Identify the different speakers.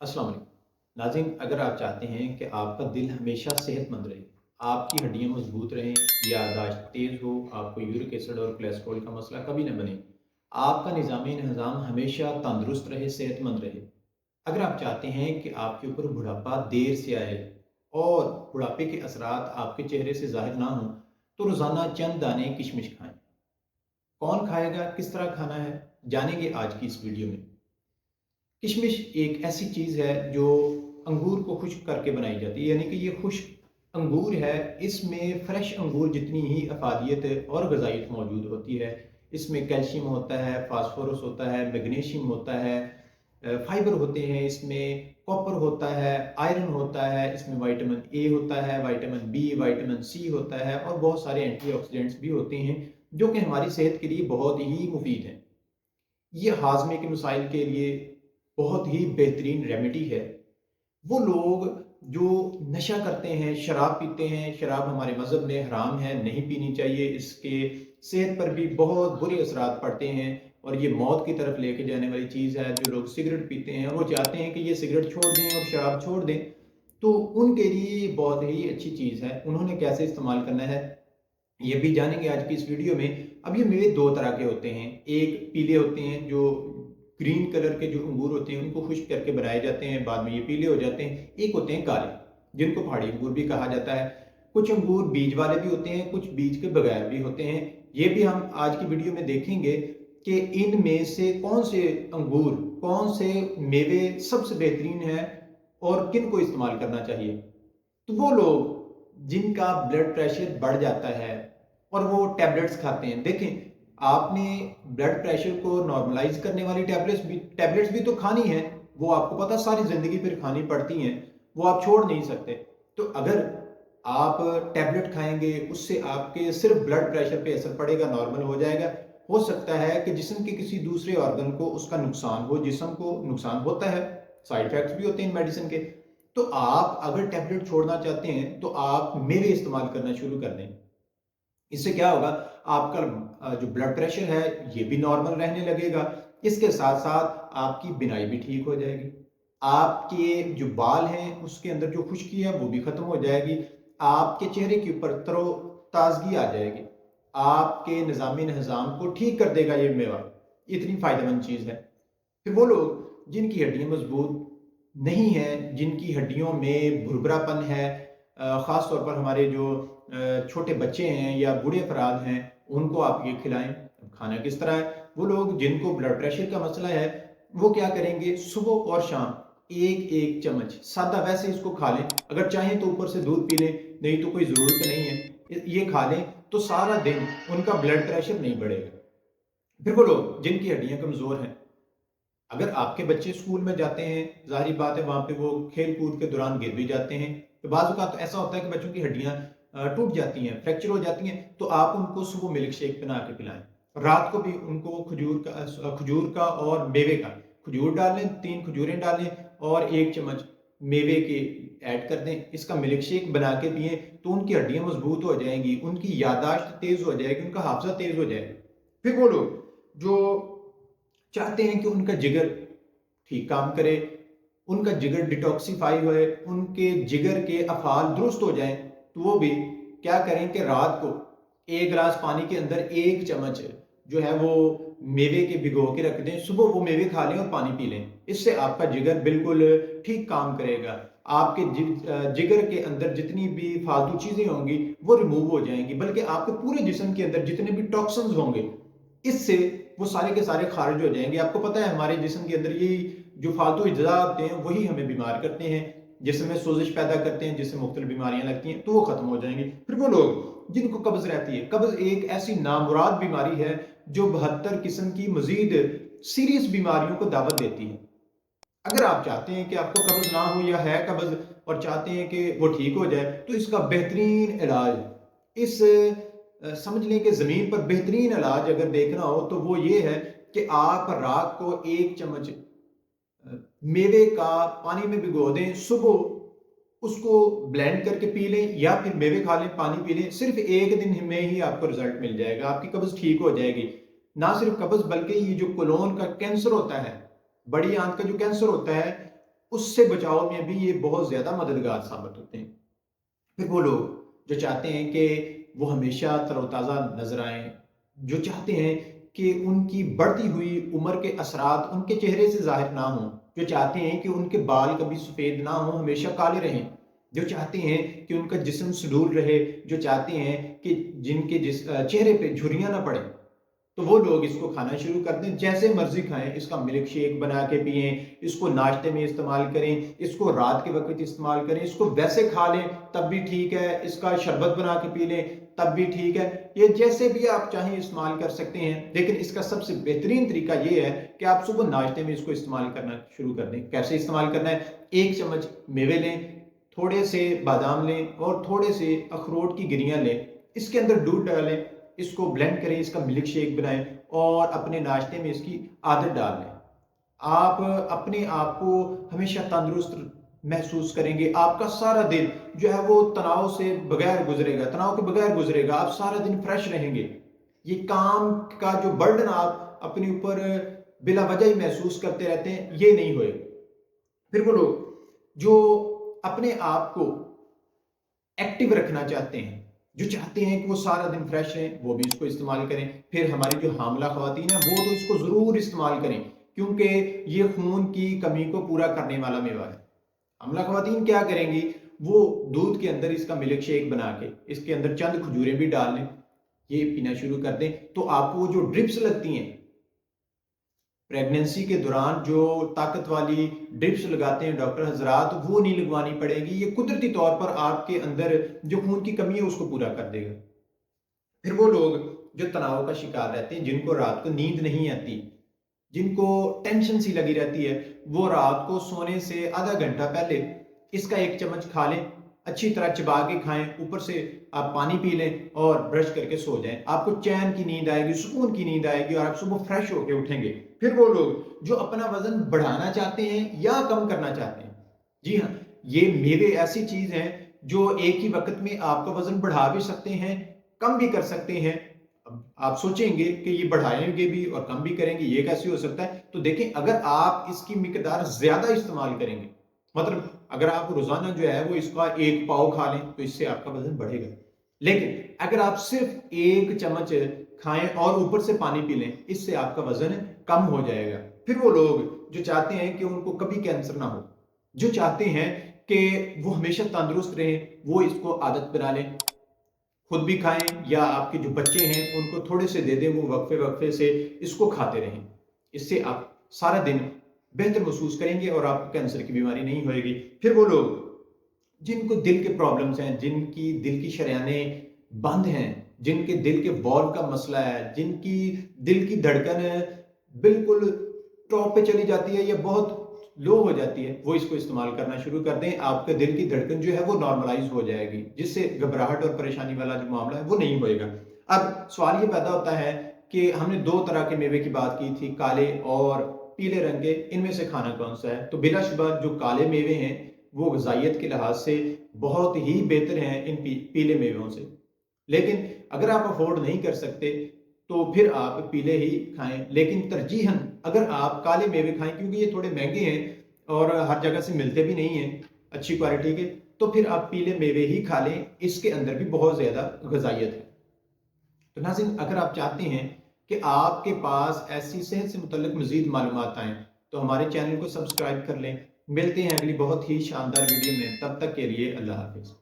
Speaker 1: अस्सलाम वालेकुम नाज़रीन, अगर आप चाहते हैं कि आपका दिल हमेशा सेहतमंद रहे, आपकी हड्डियां मजबूत रहें, याददाश्त तेज़ हो, आपको यूरिक एसिड और कोलेस्ट्रॉल का मसला कभी ना बने, आपका निज़ामी निज़ाम हमेशा तंदुरुस्त रहे, सेहतमंद रहे। अगर आप चाहते हैं कि आपके ऊपर बुढ़ापा देर से आए और बुढ़ापे के असरात आपके चेहरे से ज़ाहिर ना हों, तो रोज़ाना चंद दाने किशमिश खाएं। कौन खाएगा, किस तरह खाना है, जानेंगे आज की इस वीडियो में। किशमिश एक ऐसी चीज़ है जो अंगूर को खुश्क करके बनाई जाती है, यानी कि ये खुश्क अंगूर है। इसमें फ्रेश अंगूर जितनी ही अफादियत और गजाइत मौजूद होती है। इसमें कैल्शियम होता है, फास्फोरस होता है, मैग्नीशियम होता है, फाइबर होते हैं, इसमें कॉपर होता है, आयरन होता है, इसमें विटामिन ए होता है, विटामिन बी, विटामिन सी होता है और बहुत सारे एंटीऑक्सीडेंट्स भी होते हैं जो कि हमारी सेहत के लिए बहुत ही मुफीद हैं। ये हाजमे के मसाइल के लिए बहुत ही बेहतरीन रेमेडी है। वो लोग जो नशा करते हैं, शराब पीते हैं, शराब हमारे मज़हब में हराम है, नहीं पीनी चाहिए, इसके सेहत पर भी बहुत बुरे असरात पड़ते हैं और ये मौत की तरफ लेके जाने वाली चीज़ है। जो लोग सिगरेट पीते हैं वो चाहते हैं कि ये सिगरेट छोड़ दें और शराब छोड़ दें, तो उनके लिए ये बहुत ही अच्छी चीज़ है। उन्होंने कैसे इस्तेमाल करना है ये भी जानेंगे आज की इस वीडियो में। अब ये मेवे दो तरह के होते हैं, एक पीले होते हैं, जो ग्रीन कलर के जो अंगूर होते हैं उनको खुश्क करके बनाए जाते हैं, बाद में ये पीले हो जाते हैं। एक होते हैं काले, जिनको पहाड़ी अंगूर भी कहा जाता है। कुछ अंगूर बीज वाले भी होते हैं, कुछ बीज के बगैर भी होते हैं। ये भी हम आज की वीडियो में देखेंगे कि इनमें से कौन से अंगूर, कौन से मेवे सबसे बेहतरीन है और किन को इस्तेमाल करना चाहिए। तो वो लोग जिनका ब्लड प्रेशर बढ़ जाता है और वो टैबलेट्स खाते हैं, देखें, आपने ब्लड प्रेशर को नॉर्मलाइज करने वाली टैबलेट्स भी तो खानी है। वो आपको पता सारी जिंदगी फिर खानी पड़ती हैं, वो आप छोड़ नहीं सकते। तो अगर आप टैबलेट खाएंगे उससे आपके सिर्फ ब्लड प्रेशर पे असर पड़ेगा, नॉर्मल हो जाएगा। हो सकता है कि जिस्म के किसी दूसरे ऑर्गन को उसका नुकसान हो, जिस्म को नुकसान होता है, साइड इफेक्ट्स भी होते हैं मेडिसिन के। तो आप अगर टैबलेट छोड़ना चाहते हैं तो आप मेवे इस्तेमाल करना शुरू कर दें। इससे क्या होगा, आपका जो ब्लड प्रेशर है ये भी नॉर्मल रहने लगेगा। इसके साथ साथ आपकी बिनाई भी ठीक हो जाएगी, आपके जो बाल हैं उसके अंदर जो खुश्की है वो भी खत्म हो जाएगी, आपके चेहरे के ऊपर तरो ताजगी आ जाएगी, आपके निज़ामी निज़ाम को ठीक कर देगा ये मेवा। इतनी फायदेमंद चीज़ है। फिर वो लोग जिनकी हड्डियां मजबूत नहीं है, जिनकी हड्डियों में भुरभुरापन है, ख़ास तौर पर हमारे जो छोटे बच्चे हैं या बूढ़े अफराद हैं, उनको आप ये खिलाएं। अब खाना किस तरह है, वो लोग जिनको ब्लड प्रेशर का मसला है वो क्या करेंगे, सुबह और शाम एक एक चम्मच सादा वैसे इसको खा लें। अगर चाहें तो ऊपर से दूध पी लें, नहीं तो कोई ज़रूरत नहीं है, ये खा लें तो सारा दिन उनका ब्लड प्रेशर नहीं बढ़ेगा। फिर वो लोग जिनकी हड्डियां कमज़ोर हैं, अगर आपके बच्चे स्कूल में जाते हैं, ज़ाहिर बात है वहाँ पे वो खेल कूद के दौरान गिर भी जाते हैं, तो बाज़ औक़ात तो ऐसा होता है कि बच्चों की हड्डियाँ टूट जाती हैं, फ्रैक्चर हो जाती हैं, तो आप उनको सुबह मिल्क शेक बना के पिलाएं। रात को भी उनको खजूर का और मेवे का, खजूर डाल लें, 3 खजूरें डालें और 1 चम्मच मेवे के ऐड कर दें, इसका मिल्क शेक बना के पिएँ, तो उनकी हड्डियाँ मजबूत हो जाएंगी, उनकी याददाश्त तेज़ हो जाएगी, उनका हाफ़िज़ा तेज़ हो जाएगा। फिर वो लोग जो चाहते हैं कि उनका जिगर ठीक काम करे, उनका जिगर डिटॉक्सिफाई होए, उनके जिगर के अफ़ाल दुरुस्त हो जाएं, तो वो भी क्या करें कि रात को 1 गिलास पानी के अंदर 1 चम्मच जो है वो मेवे के भिगो के रख दें, सुबह वो मेवे खा लें और पानी पी लें। इससे आपका जिगर बिल्कुल ठीक काम करेगा। आपके जिगर के अंदर जितनी भी फालतू चीज़ें होंगी वो रिमूव हो जाएंगी, बल्कि आपके पूरे जिस्म के अंदर जितने भी टॉक्सिन्स होंगे इससे वो सारे के सारे खारिज हो जाएंगे। आपको पता है हमारे जिस्म के अंदर यही जो फालतू अज्जा होते हैं वही हमें बीमार करते हैं, जिसम में सोजिश पैदा करते हैं, जिससे मुख्तलिफ बीमारियां लगती हैं, तो वो खत्म हो जाएंगी। फिर वो लोग जिनको कब्ज रहती है, कब्ज एक ऐसी नामुराद बीमारी है जो 72 किस्म की मजीद सीरियस बीमारियों को दावत देती है। अगर आप चाहते हैं कि आपको कब्ज ना हो या है कब्ज और चाहते हैं कि वो ठीक हो जाए, तो इसका बेहतरीन इलाज, इस समझ लें कि ज़मीन पर बेहतरीन इलाज अगर देखना हो तो वो ये है कि आप रात को 1 चम्मच मेवे का पानी में भिगो दें, सुबह उसको ब्लेंड करके पी लें या फिर मेवे खा लें, पानी पी लें। सिर्फ 1 दिन में ही आपको रिजल्ट मिल जाएगा, आपकी कब्ज ठीक हो जाएगी। ना सिर्फ कब्ज बल्कि ये जो कोलोन का कैंसर होता है, बड़ी आंत का जो कैंसर होता है, اس سے بچاؤ میں بھی یہ بہت زیادہ مددگار ثابت ہوتے ہیں۔ پھر وہ لوگ جو چاہتے ہیں کہ وہ ہمیشہ تر و تازہ نظر آئیں، جو چاہتے ہیں کہ ان کی بڑھتی ہوئی عمر کے اثرات ان کے چہرے سے ظاہر نہ ہوں، جو چاہتے ہیں کہ ان کے بال کبھی سفید نہ ہوں، ہمیشہ کالے رہیں، جو چاہتے ہیں کہ ان کا جسم سڈول رہے، جو چاہتے ہیں کہ جن کے چہرے پہ جھریاں نہ پڑیں، تو وہ لوگ اس کو کھانا شروع کر دیں، جیسے مرضی کھائیں، اس کا ملک شیک بنا کے پئیں، اس کو ناشتے میں استعمال کریں، اس کو رات کے وقت استعمال کریں، اس کو ویسے کھا لیں تب بھی ٹھیک ہے، اس کا شربت بنا کے پی لیں تب بھی ٹھیک ہے، یہ جیسے بھی آپ چاہیں استعمال کر سکتے ہیں۔ لیکن اس کا سب سے بہترین طریقہ یہ ہے کہ آپ صبح ناشتے میں اس کو استعمال کرنا شروع کر دیں۔ کیسے استعمال کرنا ہے؟ 1 چمچ میوے لیں، تھوڑے سے بادام لیں اور تھوڑے سے اخروٹ کی گریاں لیں، اس کے اندر دودھ ڈالیں، اس کو بلینڈ کریں، اس کا ملک شیک بنائیں اور اپنے ناشتے میں اس کی عادت ڈال لیں۔ آپ اپنے آپ کو ہمیشہ تندرست محسوس کریں گے، آپ کا سارا دن جو ہے وہ تناؤ سے بغیر گزرے گا، تناؤ کے بغیر گزرے گا، آپ سارا دن فریش رہیں گے۔ یہ کام کا جو برڈن آپ اپنے اوپر بلا وجہ ہی محسوس کرتے رہتے ہیں، یہ نہیں ہوئے۔ پھر وہ لوگ جو اپنے آپ کو ایکٹیو رکھنا چاہتے ہیں، جو چاہتے ہیں کہ وہ سارا دن فریش رہیں، وہ بھی اس کو استعمال کریں۔ پھر ہماری جو حاملہ خواتین ہیں وہ تو اس کو ضرور استعمال کریں، کیونکہ یہ خون کی کمی کو پورا کرنے والا میوہ ہے۔ حاملہ خواتین کیا کریں گی؟ وہ دودھ کے اندر اس کا ملک شیک بنا کے اس کے اندر چند کھجوریں بھی ڈال لیں، یہ پینا شروع کر دیں، تو آپ کو جو ڈرپس لگتی ہیں پریگننسی کے دوران، جو طاقت والی ڈرپس لگاتے ہیں ڈاکٹر حضرات، وہ نہیں لگوانی پڑے گی۔ یہ قدرتی طور پر آپ کے اندر جو خون کی کمی ہے اس کو پورا کر دے گا۔ پھر وہ لوگ جو تناؤ کا شکار رہتے ہیں، جن کو رات کو نیند نہیں آتی، جن کو ٹینشن سی لگی رہتی ہے، وہ رات کو سونے سے آدھا گھنٹہ پہلے اس کا 1 چمچ کھا لیں، اچھی طرح چبا کے کھائیں، اوپر سے آپ پانی پی لیں اور برش کر کے سو جائیں، آپ کو چین کی نیند آئے گی، سکون کی نیند آئے گی اور آپ صبح فریش ہو کے اٹھیں گے۔ پھر وہ لوگ جو اپنا وزن بڑھانا چاہتے ہیں یا کم کرنا چاہتے ہیں، جی ہاں، یہ میوے ایسی چیز ہیں جو ایک ہی وقت میں آپ کا وزن بڑھا بھی سکتے ہیں، کم بھی کر سکتے ہیں۔ آپ سوچیں گے کہ یہ بڑھائیں گے بھی اور کم بھی کریں گے، یہ کیسے ہو سکتا ہے؟ تو دیکھیں، اگر آپ اس کی مقدار زیادہ استعمال کریں گے، مطلب اگر آپ روزانہ جو ہے وہ اس کا 1 پاؤ کھا لیں تو اس سے آپ کا وزن بڑھے گا، لیکن اگر آپ صرف 1 چمچ کھائیں اور اوپر سے پانی پی لیں، اس سے آپ کا وزن کم ہو جائے گا۔ پھر وہ لوگ جو چاہتے ہیں کہ ان کو کبھی کینسر نہ ہو، جو چاہتے ہیں کہ وہ ہمیشہ تندرست رہیں، وہ اس کو عادت بنا لیں، خود بھی کھائیں یا آپ کے جو بچے ہیں ان کو تھوڑے سے دے دیں، وہ وقفے وقفے سے اس کو کھاتے رہیں۔ اس سے آپ سارا دن بہتر محسوس کریں گے اور آپ کو کینسر کی بیماری نہیں ہوئے گی۔ پھر وہ لوگ جن کو دل کے پرابلمز ہیں، جن کی دل کی شریانیں بند ہیں، جن کے دل کے والو کا مسئلہ ہے، جن کی دل کی دھڑکن بالکل ٹاپ پہ چلی جاتی ہے یا بہت لو ہو جاتی ہے، وہ اس کو استعمال کرنا شروع کر دیں، آپ کے دل کی دھڑکن جو ہے وہ نارملائز ہو جائے گی، جس سے گھبراہٹ اور پریشانی والا جو معاملہ ہے وہ نہیں ہوئے گا۔ اب سوال یہ پیدا ہوتا ہے کہ ہم نے 2 طرح کے میوے کی بات کی تھی، کالے اور پیلے رنگ کے، ان میں سے کھانا کون سا ہے؟ تو بلا شبہ جو کالے میوے ہیں وہ غذائیت کے لحاظ سے بہت ہی بہتر ہیں ان پیلے میووں سے، لیکن اگر آپ افورڈ نہیں کر سکتے تو پھر آپ پیلے ہی کھائیں، لیکن ترجیحاً اگر آپ کالے میوے کھائیں، کیونکہ یہ تھوڑے مہنگے ہیں اور ہر جگہ سے ملتے بھی نہیں ہیں اچھی کوالٹی کے، تو پھر آپ پیلے میوے ہی کھا لیں، اس کے اندر بھی بہت زیادہ غذائیت ہے۔ تو ناظرین، اگر آپ چاہتے ہیں کہ آپ کے پاس ایسی صحت سے متعلق مزید معلومات آئیں تو ہمارے چینل کو سبسکرائب کر لیں۔ ملتے ہیں اگلی بہت ہی شاندار ویڈیو میں، تب تک کے لیے اللہ حافظ۔